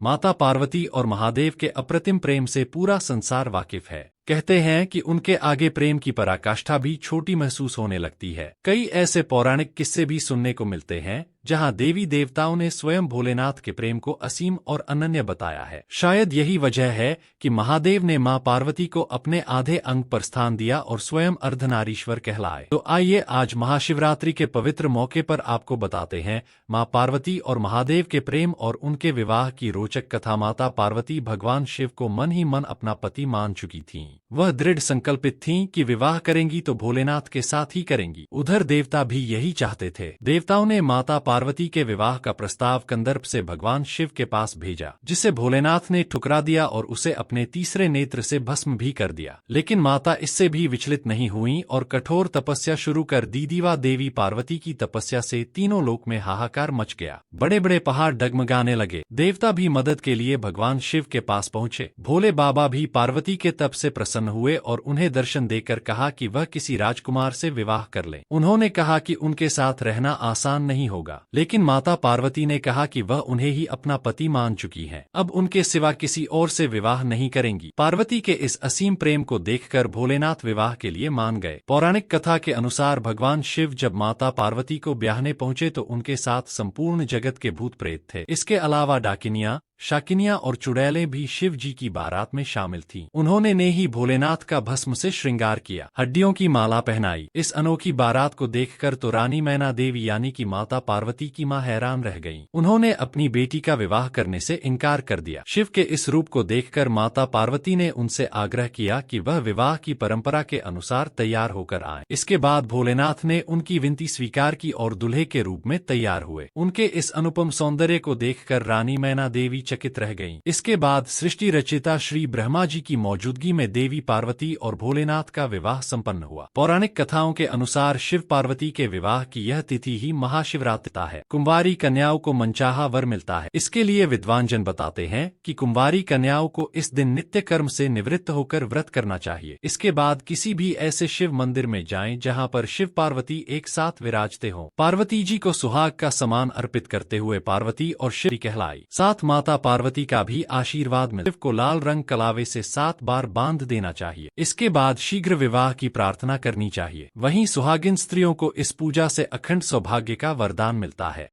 माता पार्वती और महादेव के अप्रतिम प्रेम से पूरा संसार वाकिफ है। कहते हैं कि उनके आगे प्रेम की पराकाष्ठा भी छोटी महसूस होने लगती है। कई ऐसे पौराणिक किस्से भी सुनने को मिलते हैं जहां देवी देवताओं ने स्वयं भोलेनाथ के प्रेम को असीम और अनन्य बताया है। शायद यही वजह है कि महादेव ने मां पार्वती को अपने आधे अंग पर स्थान दिया और स्वयं अर्धनारीश्वर कहलाए। तो आइए आज महाशिवरात्रि के पवित्र मौके पर आपको बताते हैं मां पार्वती और महादेव के प्रेम और उनके विवाह की रोचक कथा। माता पार्वती भगवान शिव को मन ही मन अपना पति मान चुकी थीं। वह दृढ़ संकल्पित थीं कि विवाह करेंगी तो भोलेनाथ के साथ ही करेंगी। उधर देवता भी यही चाहते थे। देवताओं ने माता पार्वती के विवाह का प्रस्ताव कंदर्प से भगवान शिव के पास भेजा, जिसे भोलेनाथ ने ठुकरा दिया और उसे अपने तीसरे नेत्र से भस्म भी कर दिया। लेकिन माता इससे भी विचलित नहीं हुईं और कठोर तपस्या शुरू कर दी। देवी पार्वती की तपस्या से तीनों लोक में हाहाकार मच गया। बड़े बड़े पहाड़ डगमगाने लगे। देवता भी मदद के लिए भगवान शिव के पास पहुंचे। भोले बाबा भी पार्वती के तप से प्रसन्न हुए और उन्हें दर्शन देकर कहा कि वह किसी राजकुमार से विवाह कर लें। उन्होंने कहा कि उनके साथ रहना आसान नहीं होगा, लेकिन माता पार्वती ने कहा कि वह उन्हें ही अपना पति मान चुकी हैं, अब उनके सिवा किसी और से विवाह नहीं करेंगी। पार्वती के इस असीम प्रेम को देखकर भोलेनाथ विवाह के लिए मान गए। पौराणिक कथा के अनुसार भगवान शिव जब माता पार्वती को ब्याहने पहुंचे तो उनके साथ संपूर्ण जगत के भूत प्रेत थे। इसके अलावा डाकिनियां, शाकिनियां और चुड़ैलें भी शिव जी की बारात में शामिल थीं। उन्होंने ने ही भोलेनाथ का भस्म से श्रृंगार किया, हड्डियों की माला पहनाई। इस अनोखी बारात को देखकर तो रानी मैना देवी यानी कि माता पार्वती की मां हैरान रह गईं। उन्होंने अपनी बेटी का विवाह करने से इनकार कर दिया। शिव के इस रूप को देखकर माता पार्वती ने उनसे आग्रह किया कि वह विवाह की परंपरा के अनुसार तैयार होकर आए। इसके बाद भोलेनाथ ने उनकी विनती स्वीकार की और दूल्हे के रूप में तैयार हुए। उनके इस अनुपम सौंदर्य को देखकर रानी मैना देवी चकित रह गईं। इसके बाद सृष्टि रचयिता श्री ब्रह्मा जी की मौजूदगी में देवी पार्वती और भोलेनाथ का विवाह संपन्न हुआ। पौराणिक कथाओं के अनुसार शिव पार्वती के विवाह की यह तिथि ही महाशिवरात्रि है। कुंवारी कन्याओं को मनचाहा वर मिलता है। इसके लिए विद्वान जन बताते हैं कि कुंवारी कन्याओं को इस दिन नित्य कर्म से निवृत्त होकर व्रत करना चाहिए। इसके बाद किसी भी ऐसे शिव मंदिर में जाएं जहां पर शिव पार्वती एक साथ विराजते हों। पार्वती जी को सुहाग का समान अर्पित करते हुए पार्वती और शिव कहलाई। साथ माता पार्वती का भी आशीर्वाद मिले। शिव को लाल रंग कलावे से 7 बार बांध देना चाहिए। इसके बाद शीघ्र विवाह की प्रार्थना करनी चाहिए। वहीं सुहागिन स्त्रियों को इस पूजा से अखंड सौभाग्य का वरदान मिलता है।